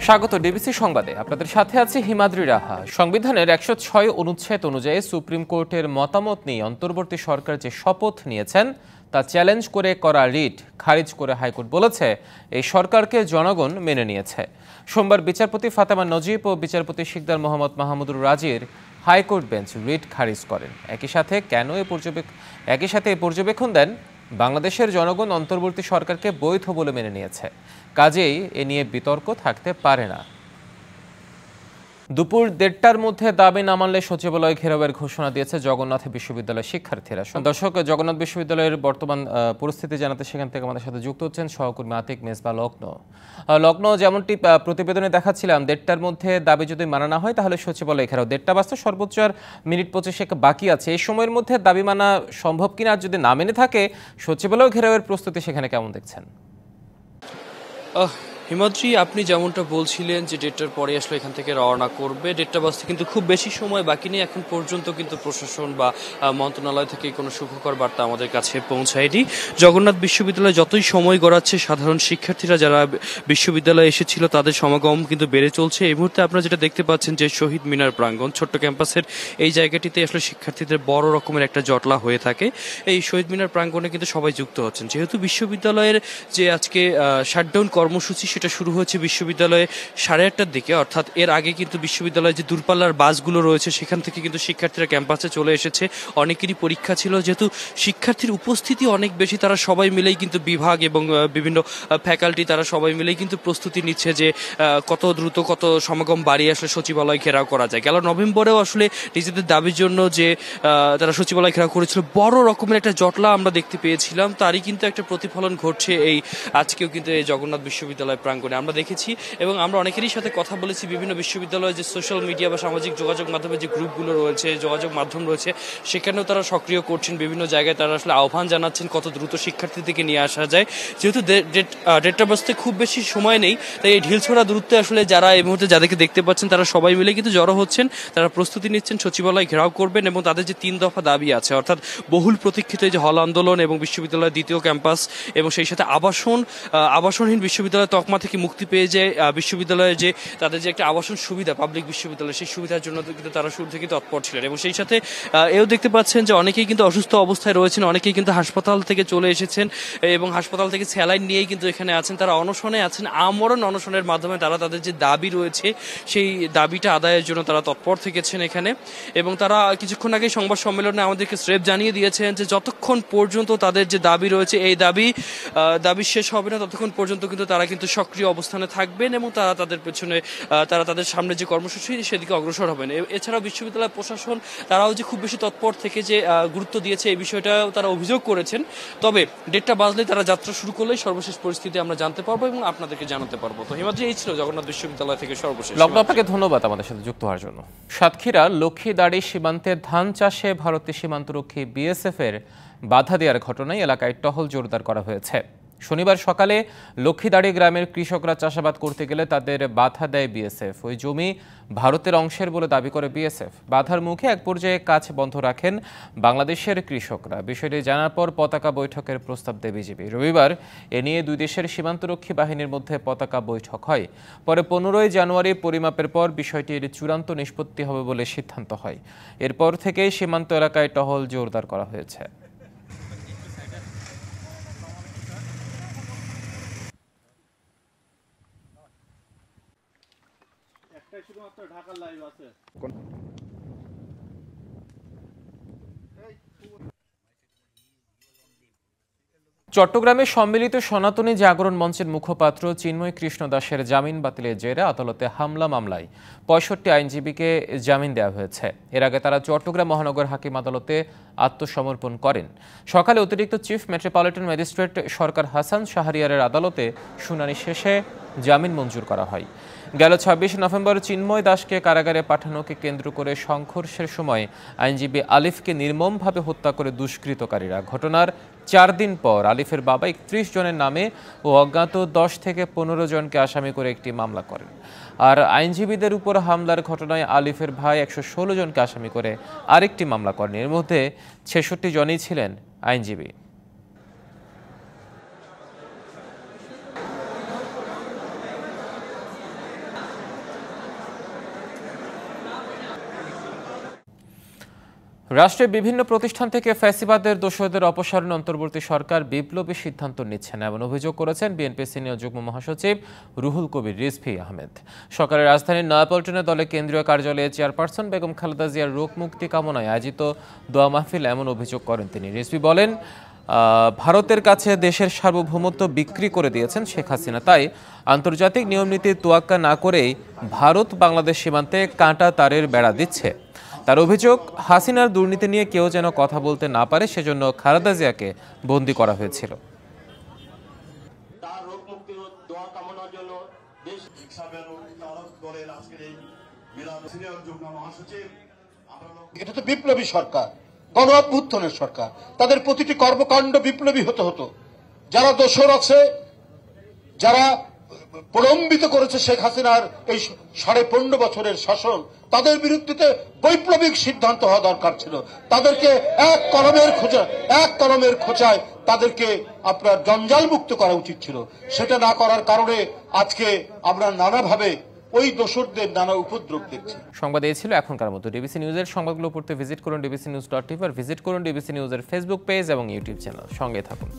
স্বাগত ডিবিসি সংবাদে। আপনাদের সাথে আছে হিমাদ্রি রাহা। সংবিধানের ১০৬ অনুচ্ছেদ অনুযায়ী সুপ্রিম কোর্টের মতামত নিয়ে অন্তর্বর্তী সরকার যে শপথ নিয়েছেন তা চ্যালেঞ্জ করে করা রিট খারিজ করে হাইকোর্ট বলেছে এই সরকারকে জনগণ মেনে নিয়েছে। সোমবার বিচারপতি ফাতেমা নজিব ও বিচারপতি শিকদার মোহাম্মদ মাহমুদুর রাজির হাইকোর্ট বেঞ্চ রিট খারিজ করেন। একই সাথে এই পর্যবেক্ষণ দেন বাংলাদেশের জনগণ অন্তর্বর্তী সরকারকে বৈধ বলে মেনে নিয়েছে, কাজেই এ নিয়ে বিতর্ক থাকতে পারে না। দুপুর ১:৩০টার মধ্যে দাবি না মানলে সচিবালয় ঘেরাওয়ের ঘোষণা দিয়েছে জগন্নাথ বিশ্ববিদ্যালয়ের শিক্ষার্থীরা। দর্শক, জগন্নাথ বিশ্ববিদ্যালয়ের বর্তমান পরিস্থিতি জানাতে সেখান থেকে আমাদের সাথে যুক্ত হচ্ছেন সহকর্মী আতিক মেজবা লগ্ন। যেমনটি প্রতিবেদনে দেখাচ্ছিলাম, ১:৩০টার মধ্যে দাবি যদি মানা না হয় তাহলে সচিবালয় ঘেরাও। ১:৩০টা বাজতে সর্বোচ্চ আর মিনিট ২৫ বাকি আছে। এই সময়ের মধ্যে দাবি মানা সম্ভব কিনা, আর যদি না মেনে থাকে সচিবালয় ঘেরাওয়ের প্রস্তুতি সেখানে কেমন দেখছেন? হিমাদ্রি, আপনি যেমনটা বলছিলেন যে ১:৩০টার পরে আসলে এখান থেকে রওনা করবে, ১:৩০টা বাজতে কিন্তু খুব বেশি সময় বাকি নেই। এখন পর্যন্ত কিন্তু প্রশাসন বা মন্ত্রণালয় থেকে কোনো সুখকর বার্তা আমাদের কাছে পৌঁছায়নি। জগন্নাথ বিশ্ববিদ্যালয় যতই সময় গড়াচ্ছে, সাধারণ শিক্ষার্থীরা যারা বিশ্ববিদ্যালয়ে এসেছিল তাদের সমাগম কিন্তু বেড়ে চলছে। এই মুহূর্তে আপনারা যেটা দেখতে পাচ্ছেন যে শহীদ মিনার প্রাঙ্গণ, ছোট্ট ক্যাম্পাসের এই জায়গাটিতে আসলে শিক্ষার্থীদের বড় রকমের একটা জটলা হয়ে থাকে। এই শহীদ মিনার প্রাঙ্গণে কিন্তু সবাই যুক্ত হচ্ছেন, যেহেতু বিশ্ববিদ্যালয়ের যে আজকে শাটডাউন কর্মসূচি সেটা শুরু হয়েছে বিশ্ববিদ্যালয়ে ৮:৩০টার দিকে। অর্থাৎ এর আগে কিন্তু বিশ্ববিদ্যালয়ে যে দূরপাল্লার বাসগুলো রয়েছে সেখান থেকে কিন্তু শিক্ষার্থীরা ক্যাম্পাসে চলে এসেছে। অনেকেরই পরীক্ষা ছিল, যেহেতু শিক্ষার্থীর উপস্থিতি অনেক বেশি, তারা সবাই মিলেই কিন্তু বিভাগ এবং বিভিন্ন ফ্যাকাল্টি তারা সবাই মিলেই কিন্তু প্রস্তুতি নিচ্ছে যে কত দ্রুত কত সমাগম বাড়িয়ে আসলে সচিবালয় ঘেরাও করা যায়। গেল নভেম্বরেও আসলে নিজেদের দাবির জন্য যে তারা সচিবালয় ঘেরাও করেছিল, বড় রকমের একটা জটলা আমরা দেখতে পেয়েছিলাম। তারই কিন্তু একটা প্রতিফলন ঘটছে এই আজকেও কিন্তু এই জগন্নাথ বিশ্ববিদ্যালয় প্রাঙ্গণে আমরা দেখেছি। এবং আমরা অনেকেরই সাথে কথা বলেছি, বিভিন্ন বিশ্ববিদ্যালয়ে যে সোশ্যাল মিডিয়া বা সামাজিক যোগাযোগ মাধ্যমে যে গ্রুপগুলো রয়েছে, যোগাযোগ মাধ্যম রয়েছে, সেখানেও তারা সক্রিয় করছেন। বিভিন্ন জায়গায় তারা আসলে আহ্বান জানাচ্ছেন কত দ্রুত শিক্ষার্থীদেরকে নিয়ে আসা যায়। যেহেতু ১:৩০টা বাজতে খুব বেশি সময় নেই, তাই এই ঢিলছোড়া দূরত্বে আসলে যারা এই মুহূর্তে যাদেরকে দেখতে পাচ্ছেন তারা সবাই মিলে কিন্তু জড়ো হচ্ছেন। তারা প্রস্তুতি নিচ্ছেন সচিবালয় ঘেরাও করবেন এবং তাদের যে ৩ দফা দাবি আছে, অর্থাৎ বহুল প্রতীক্ষিত যে হল আন্দোলন এবং বিশ্ববিদ্যালয়ের দ্বিতীয় ক্যাম্পাস এবং সেই সাথে আবাসনহীন বিশ্ববিদ্যালয় তকমা থেকে মুক্তি পেয়ে যায় বিশ্ববিদ্যালয়ের যে তাদের যে একটা আবাসন সুবিধা পাবলিক বিশ্ববিদ্যালয়, সেই সুবিধার জন্য কিন্তু তারা শুরু থেকে তৎপর ছিলেন। এবং সেই সাথে এও দেখতে পাচ্ছেন যে অনেকেই কিন্তু অসুস্থ অবস্থায় রয়েছেন, অনেকেই কিন্তু হাসপাতাল থেকে চলে এসেছেন এবং হাসপাতাল থেকে স্যালাইন নিয়েই কিন্তু এখানে আছেন। তারা অনশনে আছেন, আমরণ অনশনের মাধ্যমে তারা তাদের যে দাবি রয়েছে সেই দাবিটা আদায়ের জন্য তারা তৎপর থেকেছেন এখানে। এবং তারা কিছুক্ষণ আগে সংবাদ সম্মেলনে আমাদেরকে স্রেফ জানিয়ে দিয়েছেন যে যতক্ষণ পর্যন্ত তাদের যে দাবি রয়েছে এই দাবি শেষ হবে না, ততক্ষণ পর্যন্ত কিন্তু তারা কিন্তু সক্রিয় অবস্থানে থাকবেন এবং তারা তাদের পেছনে তাদের সামনে যে কর্মসূচি সেদিকে অগ্রসর হবেন। এছাড়াও বিশ্ববিদ্যালয় প্রশাসন তারাও যে খুব বেশি তৎপর থেকে যে গুরুত্ব দিয়েছে এই বিষয়টাও তারা অভিযোগ করেছেন। তবে ১:৩০টা বাজলে তারা যাত্রা শুরু করলেই সর্বশেষ পরিস্থিতি আমরা জানতে পারবো এবং আপনাদেরকে জানাতে পারবো। তো হিমাদ্রি, এই ছিল জগন্নাথ বিশ্ববিদ্যালয় থেকে সর্বশেষ। আপনাকে ধন্যবাদ আমাদের সাথে যুক্ত হওয়ার জন্য। সাতক্ষীরা লক্ষ্মীদাড়ি সীমান্তে ধান চাষে ভারতীয় সীমান্তরক্ষী বিএসএফ এর বাধা দেওয়ার ঘটনায় এলাকায় টহল জোরদার করা হয়েছে। শনিবার সকালে লক্ষ্মীদাড়ি গ্রামের কৃষকরা চাষাবাদ করতে গেলে তাদের বাধা দেয় বিএসএফ। ওই জমি ভারতের অংশের বলে দাবি করে বিএসএফ। বাধার মুখে এক পর্যায়ে কাজ বন্ধ রাখেন বাংলাদেশের কৃষকরা। বিষয়টি জানার পর পতাকা বৈঠকের প্রস্তাব দেয় বিজিবি। রবিবার এ নিয়ে দুই দেশের সীমান্তরক্ষী বাহিনীর মধ্যে পতাকা বৈঠক হয়। পরে ১৫ই জানুয়ারি পরিমাপের পর বিষয়টির চূড়ান্ত নিষ্পত্তি হবে বলে সিদ্ধান্ত হয়। এরপর থেকেই সীমান্ত এলাকায় টহল জোরদার করা হয়েছে। চট্টগ্রামে সম্মিলিত সনাতনী জাগরণ মঞ্চের মুখপাত্র চিন্ময় কৃষ্ণ দাসের জামিন বাতিলের জেরে আদালতে হামলা মামলায় ৬৫ আইনজীবীকে জামিন দেওয়া হয়েছে। এর আগে তারা চট্টগ্রাম মহানগর হাকিম আদালতে আত্মসমর্পণ করেন। সকালে অতিরিক্ত চিফ মেট্রোপলিটন ম্যাজিস্ট্রেট সরকার হাসান শাহরিয়ারের আদালতে শুনানি শেষে জামিন মঞ্জুর করা হয়। গেল ২৬ নভেম্বর চিন্ময় দাসকে কারাগারে পাঠানোকে কেন্দ্র করে সংঘর্ষের সময় আইনজীবী আলিফকে নির্মমভাবে হত্যা করে দুষ্কৃতকারীরা। ঘটনার ৪ দিন পর আলিফের বাবা ৩১ জনের নামে ও অজ্ঞাত ১০ থেকে ১৫ জনকে আসামি করে একটি মামলা করেন। আর আইনজীবীদের উপর হামলার ঘটনায় আলিফের ভাই ১১৬ জনকে আসামি করে আরেকটি মামলা করেন। এর মধ্যে ৬৬ জনই ছিলেন আইনজীবী। রাষ্ট্রের বিভিন্ন প্রতিষ্ঠান থেকে ফ্যাসিবাদের দোষরদের অপসারণে অন্তর্বর্তী সরকার বিপ্লবী সিদ্ধান্ত নিচ্ছে না, এমন অভিযোগ করেছেন বিএনপি সিনিয়র যুগ্ম মহাসচিব রুহুল কবির রিজভী আহমেদ। সকালে রাজধানীর নয়াপল্টনে দলের কেন্দ্রীয় কার্যালয়ে চেয়ারপারসন বেগম খালেদা জিয়ার রোগ মুক্তি কামনায় আয়োজিত দোয়া মাহফিল এমন অভিযোগ করেন তিনি। রিজভী বলেন, ভারতের কাছে দেশের সার্বভৌমত্ব বিক্রি করে দিয়েছেন শেখ হাসিনা, তাই আন্তর্জাতিক নিয়মনীতির তোয়াক্কা না করেই ভারত বাংলাদেশ সীমান্তে কাঁটা তারের বেড়া দিচ্ছে। তার অভিযোগ, হাসিনার দুর্নীতি নিয়ে কেউ যেন কথা বলতে না পারে, সেজন্য খালেদা জিয়াকে বন্দী করা হয়েছিল। এটা তো বিপ্লবী সরকার, গণ অভ্যুত্থানের সরকার, তাদের প্রতিটি কর্মকাণ্ড বিপ্লবী হতে হতো। যারা দোষর আছে, যারা প্রলম্বিত করেছে শেখ হাসিনার এই 15.5 বছরের শাসন, তাদের বিরুদ্ধে বৈপ্লবিক সিদ্ধান্ত হওয়া দরকার ছিল। তাদেরকে এক কলমের খোঁচায় তাদেরকে আপনার জঞ্জাল মুক্ত করা উচিত ছিল। সেটা না করার কারণে আজকে আমরা নানাভাবে ওই দোষরদের নানা উপদ্রব দেখছি। সংবাদ এই ছিল এখনকার মতো। ডিবিসি নিউজের সংবাদগুলো পড়তে ভিজিট করুন dbcnews.tv আর ভিজিট করুন ডিবিসি নিউজের ফেসবুক পেজ এবং ইউটিউব চ্যানেল। সঙ্গে থাকুন।